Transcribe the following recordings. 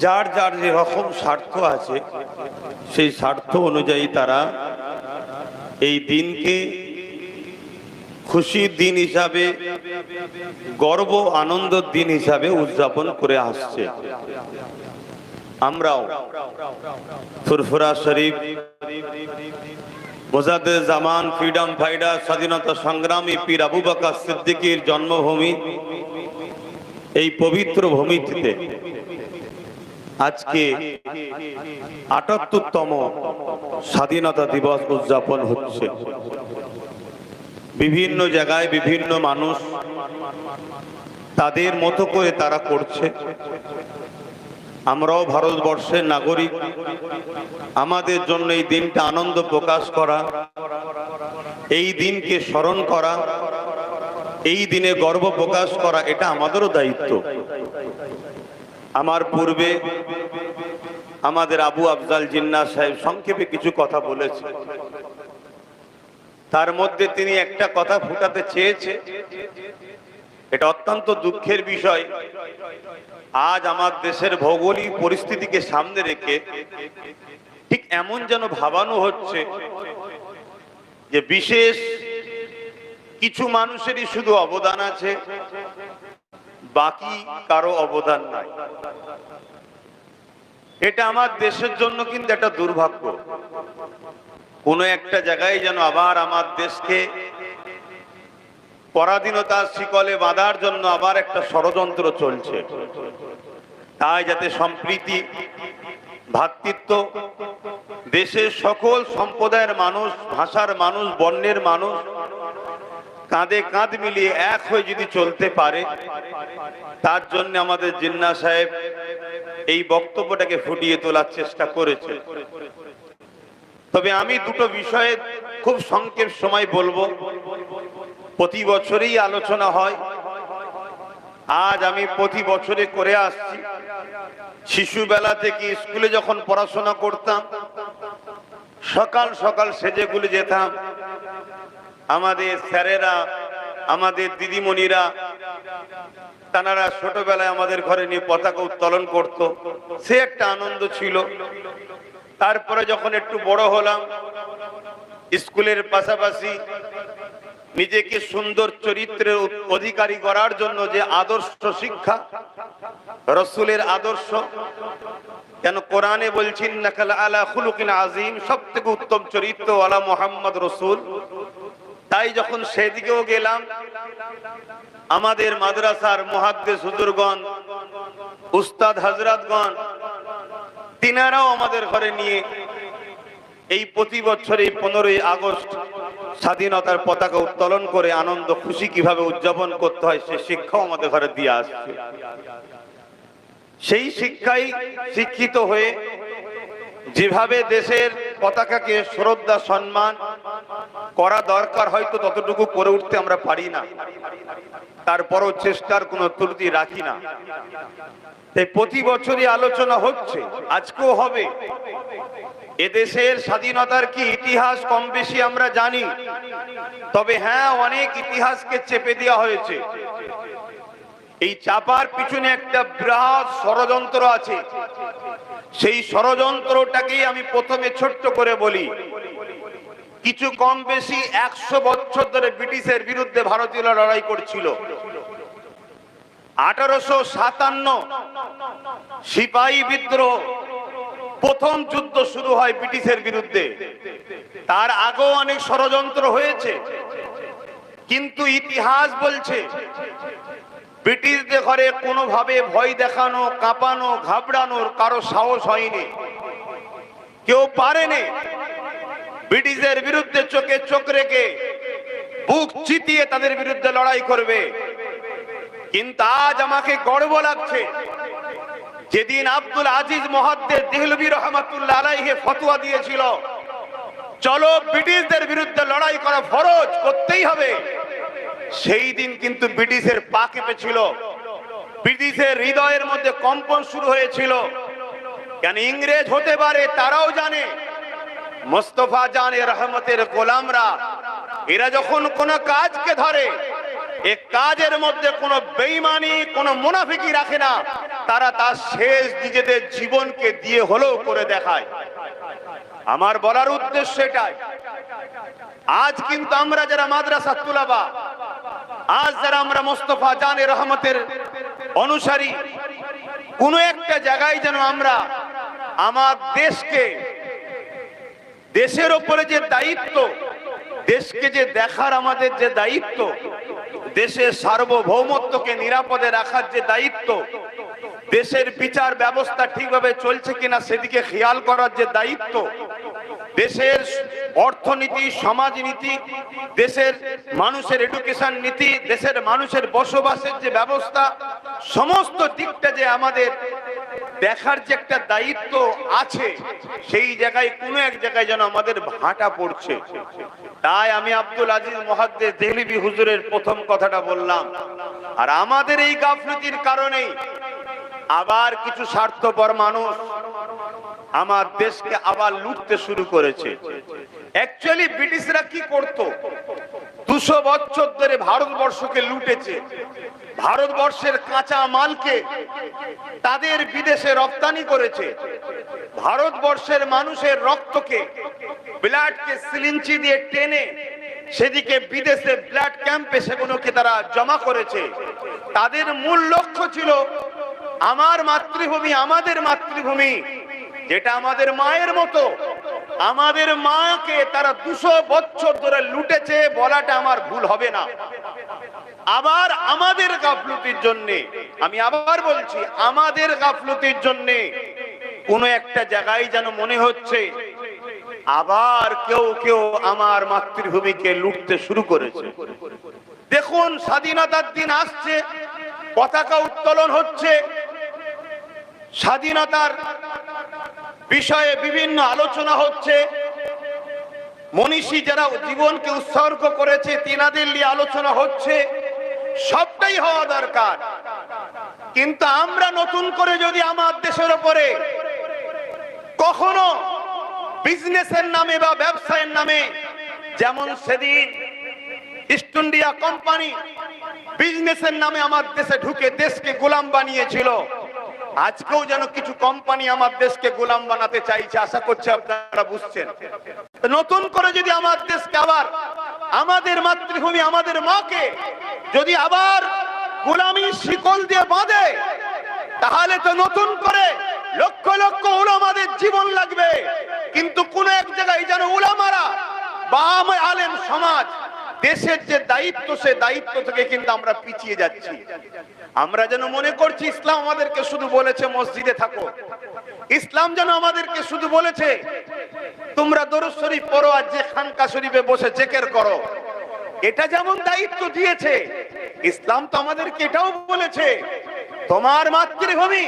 যার যার যে রকম স্বার্থ আছে সেই স্বার্থ অনুযায়ী তারা এই দিনকে খুশির দিন হিসাবে, গর্ব আনন্দের দিন হিসাবে উদযাপন করে আসছে। আমরাও ফুরফুরা শরীফ মোজাদ্দেদ জামান, ফ্রিডম ফাইটার, স্বাধীনতা সংগ্রামী পীর আবু বকর সিদ্দিকীর জন্মভূমি এই পবিত্র ভূমিতে আজকে ৭৮তম স্বাধীনতা দিবস উদযাপন হচ্ছে। বিভিন্ন জায়গায় বিভিন্ন মানুষ তাদের মতো করে তারা করছে। আমরাও ভারতবর্ষের নাগরিক, আমাদের জন্য এই দিনটা আনন্দ প্রকাশ করা, এই দিনকে স্মরণ করা, এই দিনে গর্ব প্রকাশ করা, এটা আমাদেরও দায়িত্ব। আমার পূর্বে আমাদের আবু আফজাল জিন্নাহ সাহেব সংক্ষেপে কিছু কথা বলেছে। তার মধ্যে তিনি একটা কথা ফুটাতে চেয়েছে, এটা অত্যন্ত দুঃখের বিষয়। আজ আমার দেশের ভৌগোলিক পরিস্থিতিকে সামনে রেখে ঠিক এমন যেন ভাবানো হচ্ছে যে বিশেষ কিছু মানুষেরই শুধু অবদান আছে, বাকি কারো অবদান নাই। এটা আমার দেশের জন্য কিন্তু একটা দুর্ভাগ্য। কোনো একটা জায়গায় যেন আবার আমার দেশকে পরাধীনতার শিকলে বাঁধার জন্য আবার একটা ষড়যন্ত্র চলছে। তাই যাতে সম্প্রীতি, ভ্রাতৃত্ব, দেশের সকল সম্প্রদায়ের মানুষ, ভাষার মানুষ, বর্ণের মানুষ কাঁধে কাঁধ মিলিয়ে এক হয়ে যদি চলতে পারে, তার জন্য আমাদের জিন্নাহ সাহেব এই বক্তব্যটাকে ফুটিয়ে তোলার চেষ্টা করেছে। তবে আমি দুটো বিষয়ে খুব সংক্ষেপ সময় বলবো। প্রতি বছরই আলোচনা হয়, আজ আমি প্রতি বছরে করে আসছি। শিশুবেলা থেকে স্কুলে যখন পড়াশোনা করতাম, সকাল সকাল সেজেগুলে যেতাম। আমাদের স্যারেরা, আমাদের দিদিমণিরা, তারা ছোটবেলায় আমাদের ঘরে নিয়ে পতাকা উত্তোলন করত, সে একটা আনন্দ ছিল। তারপরে যখন একটু বড় হলাম, স্কুলের পাশাপাশি নিজেকে সুন্দর চরিত্রের অধিকারী করার জন্য যে আদর্শ শিক্ষা, রাসূলের আদর্শ, কেন কোরআনে বলছেন নাকাল আলা খুলুকিন আযীম, সবথেকে উত্তম চরিত্র ওয়ালা মুহাম্মদ রাসূল। তাই যখন সেদিকেও গেলাম, আমাদের মাদ্রাসার মুহাদ্দিস হুজুরগণ, উস্তাদ হযরতগণ, তিনারাও আমাদের ঘরে নিয়ে এই প্রতি বছর এই 15ই আগস্ট স্বাধীনতার পতাকা উত্তোলন করে আনন্দ খুশি কিভাবে উদযাপন করতে হয় সে শিক্ষাও আমাদের ঘরে দিয়ে আসছে। সেই শিক্ষায় শিক্ষিত হয়ে যেভাবে দেশের পতাকাকে শ্রদ্ধা সম্মান করা দরকার, হয়তো ততটুকু করে উঠতে আমরা পারি না, তারপরও চেষ্টার কোনো ত্রুটি রাখি না। তাই প্রতি বছরই আলোচনা হচ্ছে, আজকেও হবে। এদেশের স্বাধীনতার কি ইতিহাস কম বেশি আমরা জানি, তবে হ্যাঁ, অনেক ইতিহাসকে চেপে দেওয়া হয়েছে। এই চাপার পিছনে একটা বৃহৎ ষড়যন্ত্র আছে। সেই ষড়যন্ত্রটাকেই আমি প্রথমে ছোট্ট করে বলি। কিছু কম বেশি 100 বছর ধরে ব্রিটিশের বিরুদ্ধে ভারতীয়রা লড়াই করছিল। 1857 সিপাহী বিদ্রোহ, প্রথম যুদ্ধ শুরু হয় ব্রিটিশের বিরুদ্ধে। তার আগেও অনেক ষড়যন্ত্র হয়েছে, কিন্তু ইতিহাস বলছে ব্রিটিশদের ঘরে কোনোভাবে ভয় দেখানো, কাঁপানো, ঘাবড়ানোর কারো সাহস হয়নি, কেউ পারেনি। ব্রিটিশদের বিরুদ্ধে চোখে চোখ রেখে বুক চিতিয়ে তাদের বিরুদ্ধে লড়াই করবে। কিন্তু আজ আমাকে গর্ব লাগছে, যেদিন আব্দুল আজিজ মুহাদ্দিস দেহলভী রহমাতুল্লাহ আলাইহি ফতোয়া দিয়েছিল চলো ব্রিটিশদের বিরুদ্ধে লড়াই করা ফরজ, করতেই হবে, সেই দিন কিন্তু ব্রিটিশের পা কেঁপেছিল, ব্রিটিশের হৃদয়ের মধ্যে কম্পন শুরু হয়েছিল। কেন ইংরেজ হতে পারে, তারাও জানে মোস্তফা জানে রহমতের গোলামরা, এরা যখন কোন কাজকে ধরে, এ কাজের মধ্যে কোনো বেঈমানি, কোনো মুনাফিকি রাখে না। তারা তার শেষ নিজেদের জীবনকে দিয়ে হলেও করে দেখায়। আমার বলার উদ্দেশ্য এটাই, আজ কিন্তু আমরা যারা মাদ্রাসা তুলাবা, আজ যারা আমরা মোস্তফা জানে রহমতের অনুসারী, কোন একটা জায়গায় যেন আমরা আমার দেশকে, দেশের উপরে যে দায়িত্ব, দেশকে যে দেখার আমাদের যে দায়িত্ব, দেশের সার্বভৌমত্বকে নিরাপদে রাখার যে দায়িত্ব, দেশের বিচার ব্যবস্থা ঠিকভাবে চলছে কিনা সেদিকে খেয়াল করার যে দায়িত্ব, দেশের অর্থনীতি, সমাজনীতি, দেশের মানুষের এডুকেশন নীতি, দেশের মানুষের বসবাসের যে ব্যবস্থা, সমস্ত দিকটা যে আমাদের দেখার যে একটা দায়িত্ব আছে, সেই জায়গায় কোনো এক জায়গায় যেন আমাদের ভাটা পড়ছে। তাই আমি আব্দুল আজিজ মুহাদ্দিস দেহলভী হুজুরের প্রথম কথাটা বললাম। আর আমাদের এই গাফলতির কারণেই আবার কিছু স্বার্থপর মানুষ আমার দেশকে আবার লুটতে শুরু করেছে। অ্যাকচুয়ালি ব্রিটিশরা কি করত? 200 বছর ধরে ভারতবর্ষকে লুটেছে। ভারতবর্ষের কাঁচা মালকে তাদের বিদেশে রপ্তানি করেছে। ভারতবর্ষের মানুষের রক্তকে, ব্লাডকে সিলিঞ্চি দিয়ে টেনে সেদিকে বিদেশে ব্লাড ক্যাম্পে সেগুলোকে তারা জমা করেছে। তাদের মূল লক্ষ্য ছিল আমার মাতৃভূমি, আমাদের মাতৃভূমি যেটা আমাদের মায়ের মতো, আমাদের মাকে তারা 200 বছর ধরে লুটেছে বলাটা আমার ভুল হবে না। আবার আমাদের গাফলতির জন্য, আমি আবার বলছি, আমাদের গাফলতির জন্য কোন একটা জায়গায় যেন মনে হচ্ছে আবার কেউ কেউ আমার মাতৃভূমিকে লুটতে শুরু করেছে। দেখুন, স্বাধীনতার দিন আসছে, পতাকা উত্তোলন হচ্ছে, স্বাধীনতার বিষয়ে বিভিন্ন আলোচনা হচ্ছে, মনীষী যারা জীবনকে উৎসর্গ করেছে তিনাদের নিয়ে আলোচনা হচ্ছে, সবটাই হওয়া দরকার। কিন্তু আমরা নতুন করে যদি আমার দেশের উপরে কখনো বিজনেসের নামে বা ব্যবসায়ের নামে, যেমন সেদিন ইস্ট ইন্ডিয়া কোম্পানি বিজনেসের নামে আমার দেশে ঢুকে দেশকে গোলাম বানিয়েছিল, আজকেও যেন কিছু কোম্পানি আমার দেশকে গোলাম বানাতে চাইছে। আশা করছি আপনারা বুঝছেন। নতুন করে যদি আমার দেশকে আবার, আমাদের মাতৃভূমি, আমাদের মাকে যদি আবার গোলামির শিকল দিয়ে বাঁধে, তাহলে তো নতুন করে লক্ষ লক্ষ উলামাদের জীবন লাগবে। কিন্তু কোন এক জায়গায় যেন উলামারা বা আলেম সমাজ দেশের যে দায়িত্ব, সে দায়িত্ব থেকে কিন্তু আমরা পিছিয়ে যাচ্ছি। আমরা যেন মনে করছি ইসলাম আমাদেরকে শুধু বলেছে মসজিদে থাকো, ইসলাম যেন আমাদেরকে শুধু বলেছে তোমরা দরুদ শরীফ পড়ো আর যে খানকা শরীফে বসে জিকির করো। এটা যেমন দায়িত্ব দিয়েছে, ইসলাম তো আমাদেরকে এটাও বলেছে তোমার মাতৃভূমি,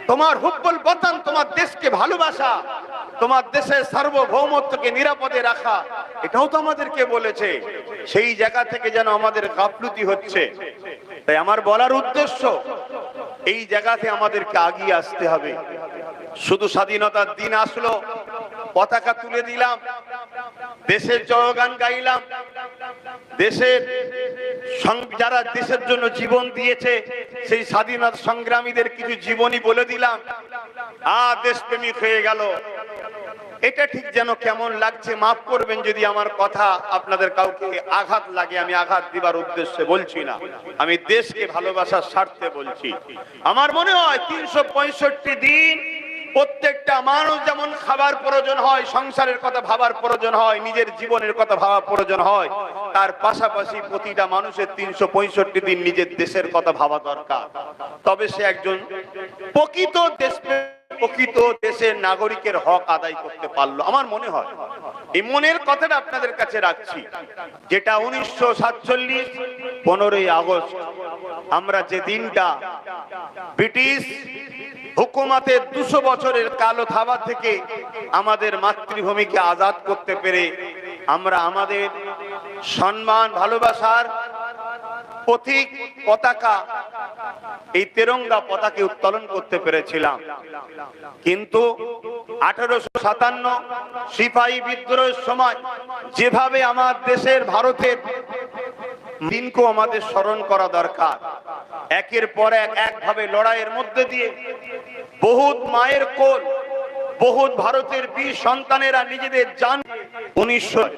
তোমার হুব্বুল বতন, তোমার দেশকে ভালোবাসা, তোমার দেশের সার্বভৌমত্বকে নিরাপদে রাখা, এটাও তো আমাদেরকে বলেছে। সেই জায়গা থেকে যেন আমাদের গাফলতি হচ্ছে। তাই আমার বলার উদ্দেশ্য, এই জায়গাতে আমাদেরকে আগিয়ে আসতে হবে। শুধু স্বাধীনতার দিন আসলো, পতাকা তুলে দিলাম, দেশের জয়গান গাইলাম, দেশের যারা দেশের জন্য জীবন দিয়েছে সেই স্বাধীনতা সংগ্রামীদের কিছু জীবনী বলে দিলাম, দেশপ্রেমিক হয়ে গেল। এটা ঠিক যেন কেমন লাগছে। মাফ করবেন যদি আমার কথা আপনাদের কাউকে আঘাত লাগে, আমি আঘাত দিবার উদ্দেশ্যে বলছি না, আমি দেশকে ভালোবাসার স্বার্থে বলছি। আমার মনে হয় 365 দিন প্রত্যেকটা মানুষ যেমন খাবার প্রয়োজন হয়, সংসারের কথা ভাবার প্রয়োজন হয়, নিজের জীবনের কথা ভাবার প্রয়োজন হয়, তার পাশাপাশি প্রতিটা মানুষের 365 দিন নিজের দেশের কথা ভাবা দরকার। তবে সে একজন প্রকৃত প্রকৃত দেশের নাগরিকের হক আদায় করতে পারলো। আমার মনে হয় এই মনের কথাটা আপনাদের কাছে রাখছি, যেটা 1947 15ই আগস্ট আমরা যে দিনটা ব্রিটিশ হুকুমতের 200 বছরের কালো থাবা থেকে আমাদের মাতৃভূমিকে আজাদ করতে পেরে আমরা আমাদের সম্মান, ভালোবাসার প্রতীক পতাকা, এই তেরঙ্গা পতাকা উত্তোলন করতে পেরেছিলাম। কিন্তু 1857 সিপাহী বিদ্রোহের সময় যেভাবে আমার দেশের, ভারতের দিনকেও আমাদের স্মরণ করা দরকার। একের পর একভাবে লড়াইয়ের মধ্যে দিয়ে বহুত মায়ের কোল, বহুত ভারতের বীর সন্তানেরা নিজেদের জান 1900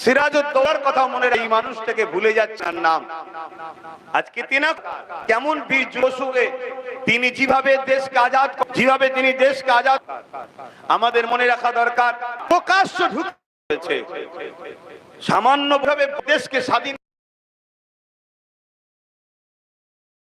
সিরাজউদ্দৌলার কথা মনে এই মানুষটাকে ভুলে যাচ্ছে নাম। আজকে তিনি কেমন বীর যোশুকে তিনি যেভাবে দেশকে আজাদ, যেভাবে তিনি দেশকে আজাদ, আমাদের মনে রাখা দরকার। প্রকাশ্য ঢুকেছে সামান্যভাবে দেশকে স্বাধীন